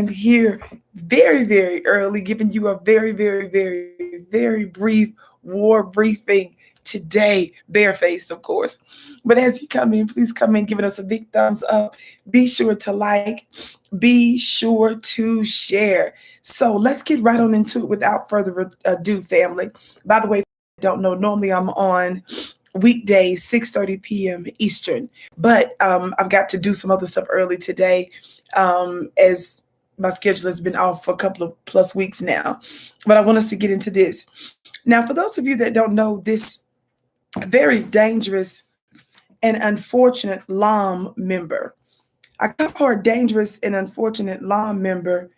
here very, very early, giving you a very, very, very, very brief war briefing today, barefaced, of course. But as you come in, please come in giving us a big thumbs up. Be sure to like, be sure to share. So let's get right on into it without further ado, family. By the way, if you don't know, normally I'm on weekdays 6:30 p.m. Eastern, but I've got to do some other stuff early today, as my schedule has been off for a couple of plus weeks now. But I want us to get into this now. For those of you that don't know, this very dangerous and unfortunate LOM member, I call her a dangerous and unfortunate LOM member,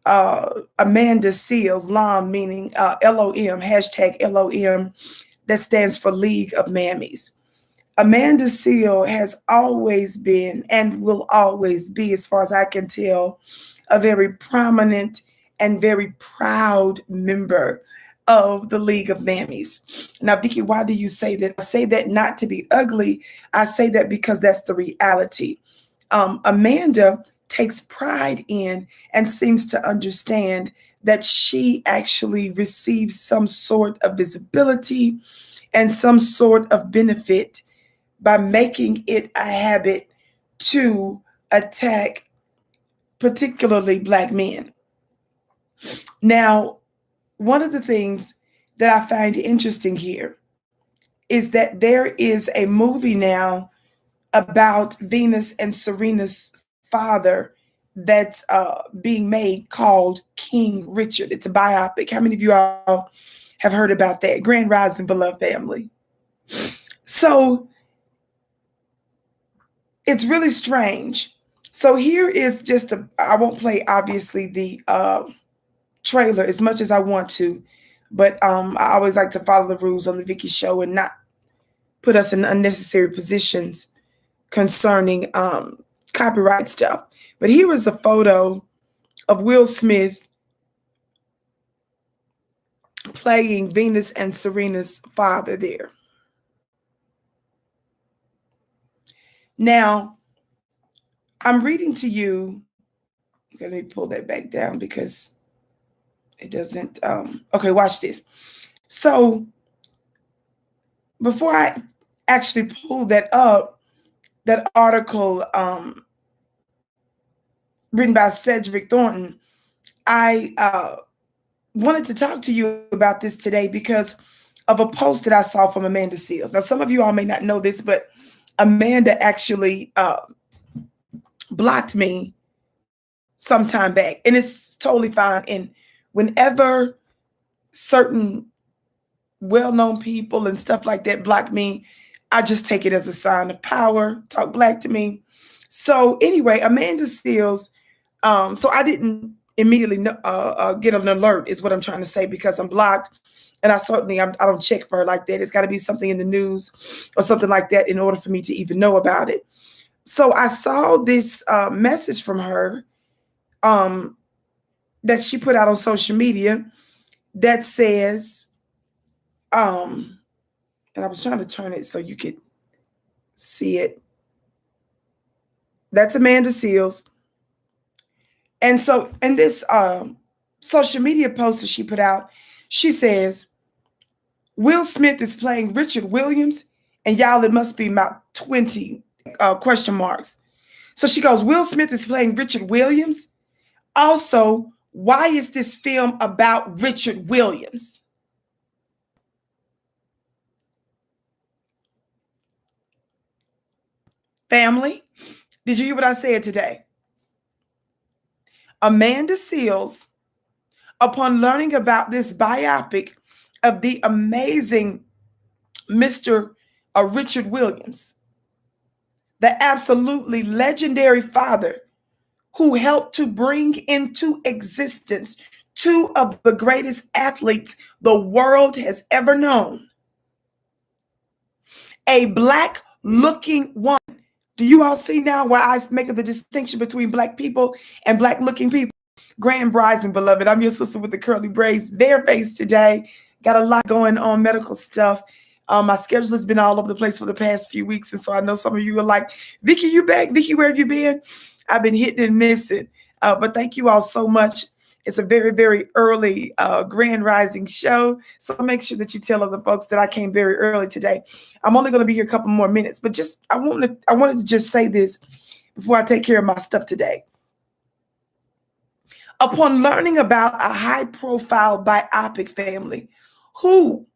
Amanda Seals. LOM meaning LOM, hashtag LOM, that stands for League of Mammies. Amanda Seal has always been and will always be, as far as I can tell, a very prominent and very proud member of the League of Mammies. Now, Vicki, why do you say that? I say that not to be ugly. I say that because that's the reality. Amanda takes pride in and seems to understand that she actually receives some sort of visibility and some sort of benefit by making it a habit to attack particularly Black men. Now, one of the things that I find interesting here is that there is a movie now about Venus and Serena's father that's being made called King Richard. It's a biopic. How many of you all have heard about that? Grand Rising, beloved family. So it's really strange. So here is just I won't play obviously the trailer as much as I want to, but I always like to follow the rules on the Vicki Show and not put us in unnecessary positions concerning copyright stuff. But here is a photo of Will Smith playing Venus and Serena's father there. Now, I'm reading to you. Let me pull that back down because it doesn't. Okay, watch this. So before I actually pull that up, that article written by Cedric Thornton, I wanted to talk to you about this today because of a post that I saw from Amanda Seals. Now, some of you all may not know this, but Amanda actually blocked me some time back, and it's totally fine. And whenever certain well-known people and stuff like that block me, I just take it as a sign of power, talk black to me. So anyway, Amanda Seals, so I didn't immediately get an alert is what I'm trying to say, because I'm blocked. And I don't check for her like that. It's got to be something in the news or something like that in order for me to even know about it. So I saw this message from her that she put out on social media that says, and I was trying to turn it so you could see it. That's Amanda Seals. And so in this social media post that she put out, she says, Will Smith is playing Richard Williams, and y'all, it must be about 20 question marks. So she goes, Will Smith is playing Richard Williams. Also, why is this film about Richard Williams? Family, did you hear what I said today? Amanda Seals, upon learning about this biopic of the amazing Mr. Richard Williams, the absolutely legendary father who helped to bring into existence two of the greatest athletes the world has ever known, a Black-looking woman. Do you all see now why I make the distinction between Black people and Black-looking people? Grand Rising, beloved. I'm your sister with the curly braids, barefaced today. Got a lot going on, medical stuff. My schedule has been all over the place for the past few weeks, and so I know some of you are like, Vicki, you back? Vicki, where have you been? I've been hitting and missing. But thank you all so much. It's a very, very early Grand Rising show. So make sure that you tell other folks that I came very early today. I'm only going to be here a couple more minutes, but just I wanted to just say this before I take care of my stuff today. Upon learning about a high-profile biopic family, who,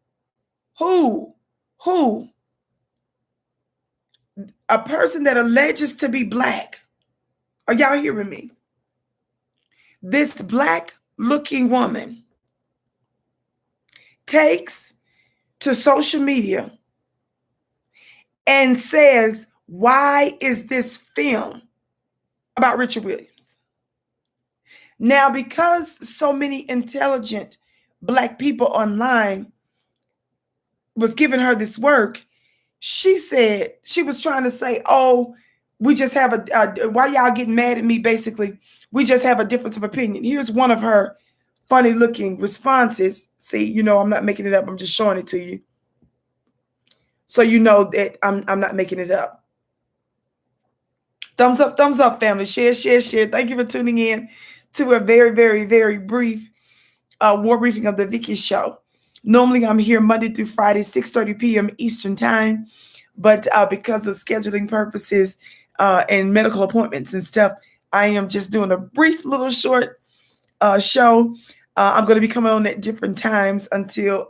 who, a person that alleges to be Black. Are y'all hearing me? This Black-looking woman takes to social media and says, why is this film about Richard Williams? Now, because so many intelligent Black people online was giving her this work, she said, she was trying to say, oh, we just have why y'all getting mad at me? Basically, we just have a difference of opinion. Here's one of her funny looking responses. See, you know, I'm not making it up. I'm just showing it to you. So you know that I'm not making it up. Thumbs up, family. Share. Thank you for tuning in to a very, very, very brief war briefing of the Vicki Show. Normally, I'm here Monday through Friday, 6:30 p.m. Eastern Time. But because of scheduling purposes and medical appointments and stuff, I am just doing a brief little short show. I'm going to be coming on at different times until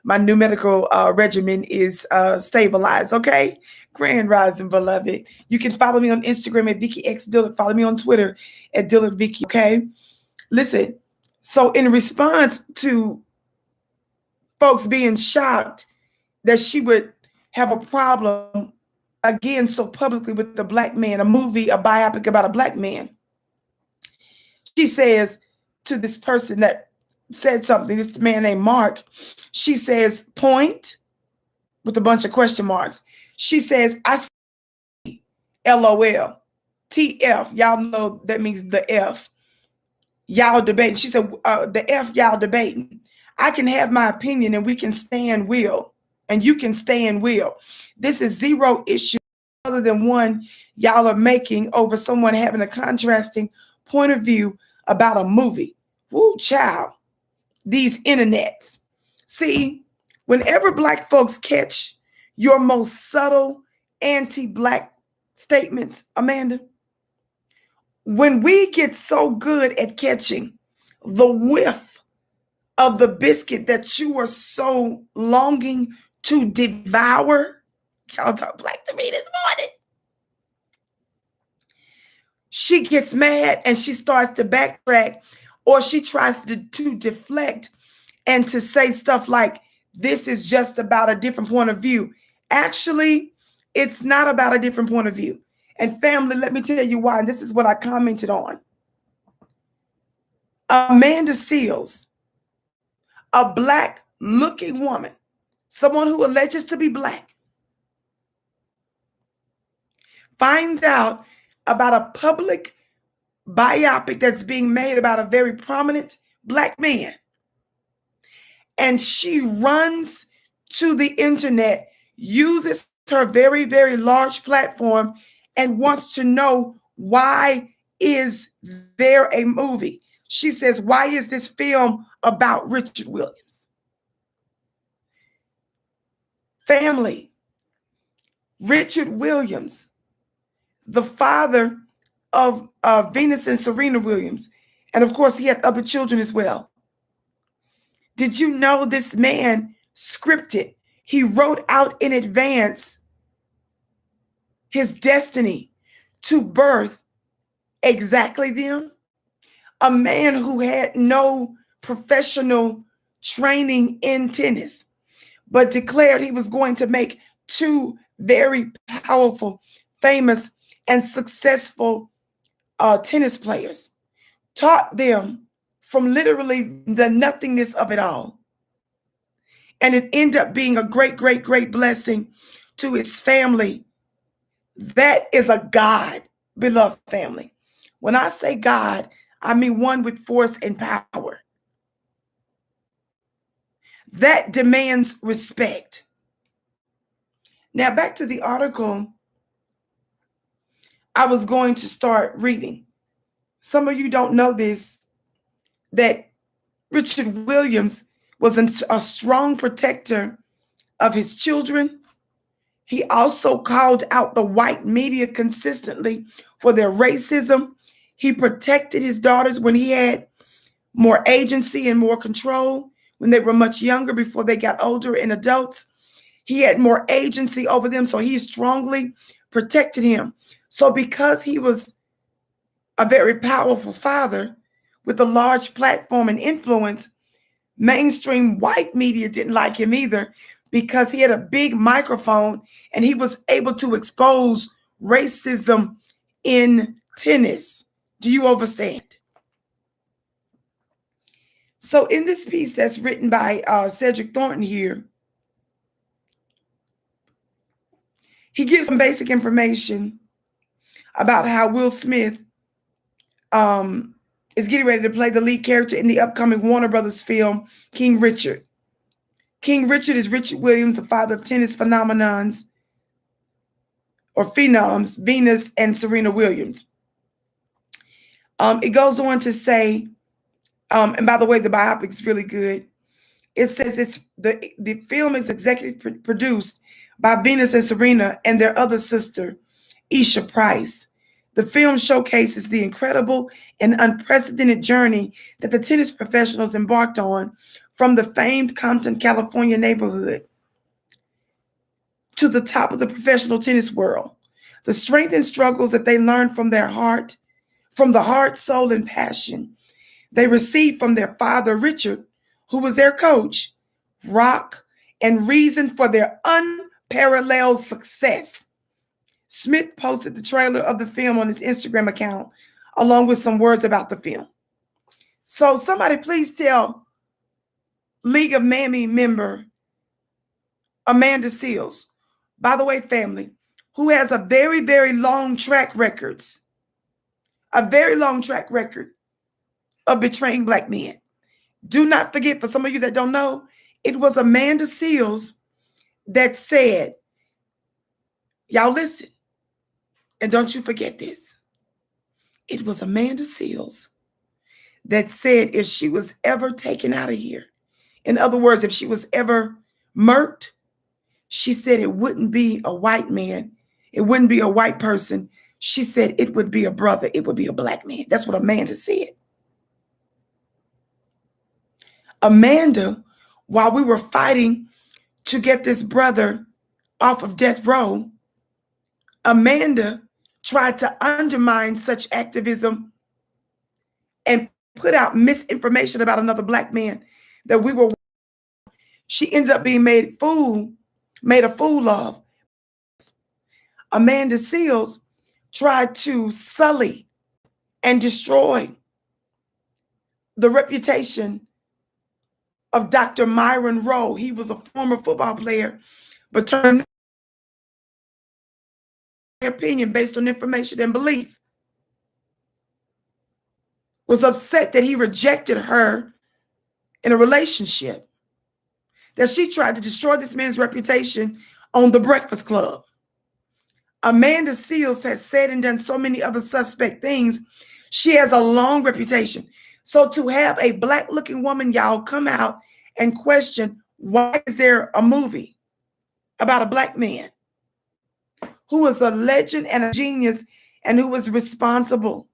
my new medical regimen is stabilized. Okay. Grand Rising, beloved. You can follow me on Instagram at Vicki X Dillard. Follow me on Twitter at Dillard Vicki. Okay. Listen. So in response to folks being shocked that she would have a problem again so publicly with the Black man, a movie, a biopic about a Black man, she says to this person that said something, this man named Mark, she says, point, with a bunch of question marks. She says, I see, LOL, TF, y'all know that means the F. Y'all debating. She said, the F y'all debating. I can have my opinion and we can stand will, and you can stand will. This is zero issue other than one y'all are making over someone having a contrasting point of view about a movie. Woo, child. These internets. See, whenever Black folks catch your most subtle anti-Black statements, Amanda, when we get so good at catching the whiff of the biscuit that you are so longing to devour, y'all talk Black to me this morning, she gets mad and she starts to backtrack, or she tries to deflect and to say stuff like, this is just about a different point of view. Actually, it's not about a different point of view. And family, let me tell you why. And this is what I commented on. Amanda Seals, a Black-looking woman, someone who alleges to be Black, finds out about a public biopic that's being made about a very prominent Black man. And she runs to the internet, uses her very, very large platform, and wants to know, why is there a movie? She says, why is this film about Richard Williams? Family, Richard Williams, the father of Venus and Serena Williams, and of course he had other children as well. Did you know this man scripted? He wrote out in advance his destiny to birth exactly them. A man who had no professional training in tennis, but declared he was going to make two very powerful, famous, and successful tennis players. Taught them from literally the nothingness of it all. And it ended up being a great, great, great blessing to his family. That is a God-beloved family. When I say God, I mean one with force and power. That demands respect. Now, back to the article I was going to start reading. Some of you don't know this, that Richard Williams was a strong protector of his children. He also called out the white media consistently for their racism. He protected his daughters when he had more agency and more control, when they were much younger, before they got older and adults. He had more agency over them, so he strongly protected him. So because he was a very powerful father with a large platform and influence, mainstream white media didn't like him either, because he had a big microphone and he was able to expose racism in tennis. Do you understand? So in this piece that's written by Cedric Thornton here, he gives some basic information about how Will Smith is getting ready to play the lead character in the upcoming Warner Brothers film, King Richard. King Richard is Richard Williams, the father of tennis phenoms, Venus and Serena Williams. It goes on to say, and by the way, the biopic is really good. It says the film is executive produced by Venus and Serena and their other sister, Isha Price. The film showcases the incredible and unprecedented journey that the tennis professionals embarked on from the famed Compton, California neighborhood to the top of the professional tennis world. The strength and struggles that they learned from the heart, soul, and passion they received from their father, Richard, who was their coach, rock, and reason for their unparalleled success. Smith posted the trailer of the film on his Instagram account, along with some words about the film. So somebody please tell League of Mammy member Amanda Seales, by the way, family, who has a very, very long track record of betraying Black men. Do not forget, for some of you that don't know, it was Amanda Seales that said, y'all listen, and don't you forget this. It was Amanda Seales that said if she was ever taken out of here, in other words, if she was ever murked, she said it wouldn't be a white man. It wouldn't be a white person. She said it would be a brother. It would be a Black man. That's what Amanda said. Amanda, while we were fighting to get this brother off of death row, Amanda tried to undermine such activism and put out misinformation about another Black man that we were. She ended up being made a fool of. Amanda Seales tried to sully and destroy the reputation of Dr. Myron Rowe. He was a former football player, but turned opinion based on information and belief. Was upset that he rejected her in a relationship, that she tried to destroy this man's reputation on The Breakfast Club. Amanda Seales has said and done so many other suspect things. She has a long reputation. So to have a Black-looking woman, y'all, come out and question, why is there a movie about a Black man who was a legend and a genius and who was responsible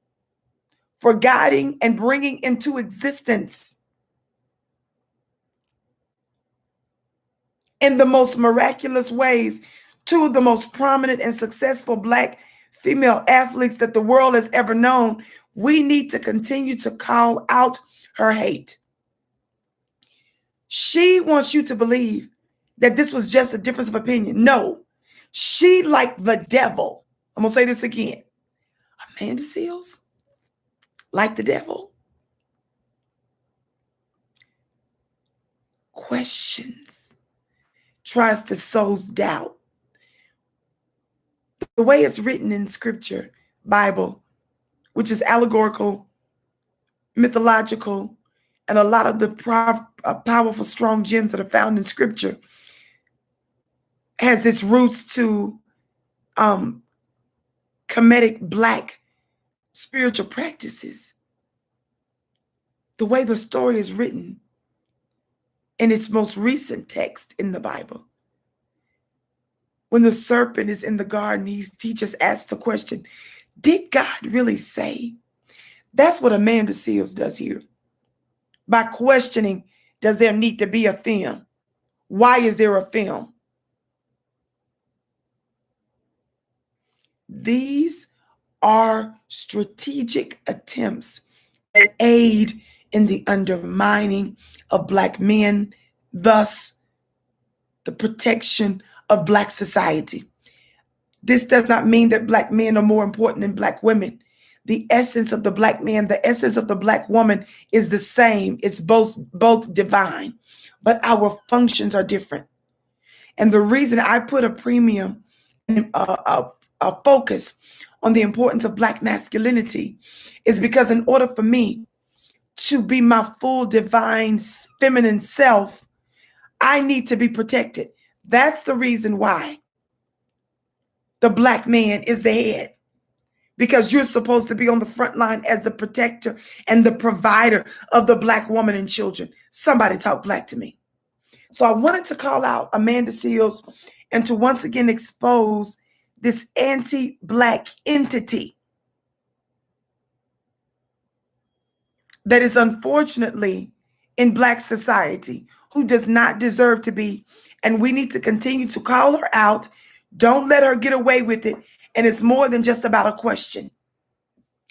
for guiding and bringing into existence in the most miraculous ways two of the most prominent and successful Black female athletes that the world has ever known? We need to continue to call out her hate. She wants you to believe that this was just a difference of opinion. No, she, like the devil, I'm going to say this again, Amanda Seales, like the devil, questions, tries to sow doubt. The way it's written in Scripture, Bible, which is allegorical, mythological, and a lot of the powerful, strong gems that are found in Scripture, has its roots to comedic Black spiritual practices, the way the story is written in its most recent text in the Bible. When the serpent is in the garden, he just asks the question, did God really say? That's what Amanda Seals does here. By questioning, does there need to be a film? Why is there a film? These are strategic attempts that aid in the undermining of Black men, thus the protection of Black society. This does not mean that Black men are more important than Black women. The essence of the Black man, the essence of the Black woman is the same. It's both divine, but our functions are different. And the reason I put a premium and a focus on the importance of Black masculinity is because in order for me to be my full divine feminine self, I need to be protected. That's the reason why the Black man is the head, because you're supposed to be on the front line as the protector and the provider of the Black woman and children. Somebody talk Black to me. So I wanted to call out Amanda Seals and to once again expose this anti-Black entity that is unfortunately in Black society, who does not deserve to be. And we need to continue to call her out. Don't let her get away with it. And it's more than just about a question.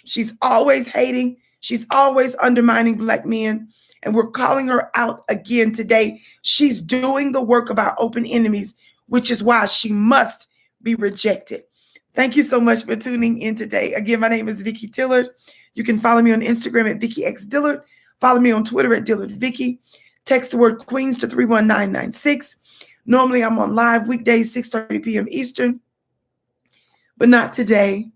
She's always hating. She's always undermining Black men. And we're calling her out again today. She's doing the work of our open enemies, which is why she must be rejected. Thank you so much for tuning in today. Again, my name is Vicki Dillard. You can follow me on Instagram at Vicki X Dillard. Follow me on Twitter at Dillard Vicki. Text the word Queens to 31996. Normally I'm on live weekdays, 6:30 p.m. Eastern, but not today.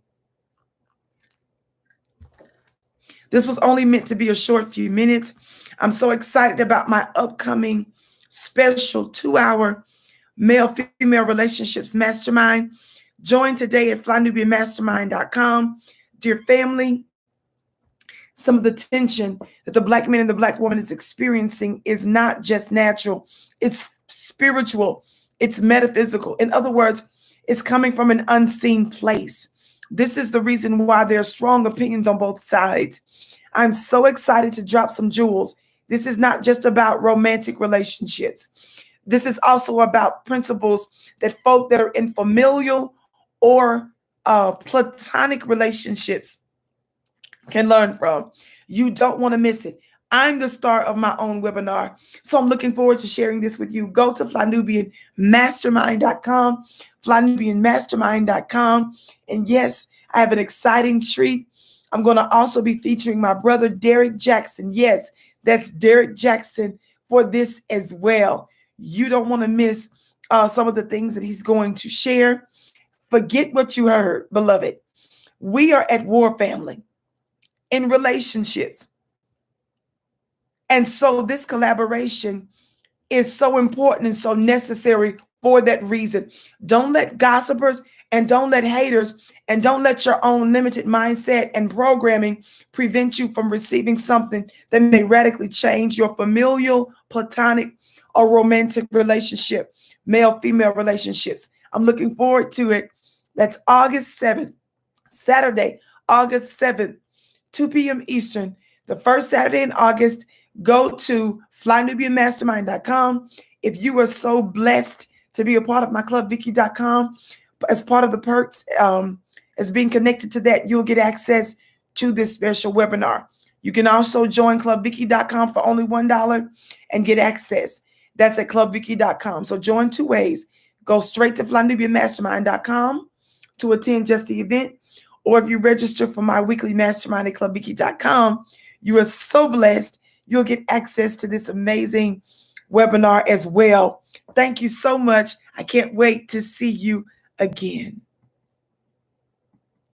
This was only meant to be a short few minutes. I'm so excited about my upcoming special 2-hour male-female relationships mastermind. Join today at flynubianmastermind.com. Dear family, some of the tension that the Black man and the Black woman is experiencing is not just natural. It's spiritual. It's metaphysical. In other words, it's coming from an unseen place. This is the reason why there are strong opinions on both sides. I'm so excited to drop some jewels. This is not just about romantic relationships. This is also about principles that folk that are in familial or platonic relationships can learn from. You don't want to miss it. I'm the star of my own webinar, so I'm looking forward to sharing this with you. Go to flynubianmastermind.com, flynubianmastermind.com. And yes, I have an exciting treat. I'm going to also be featuring my brother, Derek Jackson. Yes, that's Derek Jackson for this as well. You don't want to miss some of the things that he's going to share. Forget what you heard, beloved. We are at war, family, in relationships. And so this collaboration is so important and so necessary for that reason. Don't let gossipers and don't let haters and don't let your own limited mindset and programming prevent you from receiving something that may radically change your familial, platonic, or romantic relationship, male-female relationships. I'm looking forward to it. That's August 7th, Saturday, August 7th, 2 p.m. Eastern, the first Saturday in August. Go to flynubianmastermind.com. If you are so blessed to be a part of my club, Vicki.com, as part of the perks, as being connected to that, you'll get access to this special webinar. You can also join clubvicki.com for only $1 and get access. That's at clubvicki.com. So join two ways. Go straight to flynubianmastermind.com to attend just the event. Or if you register for my weekly mastermind at clubvicki.com, you are so blessed. You'll get access to this amazing webinar as well. Thank you so much. I can't wait to see you again.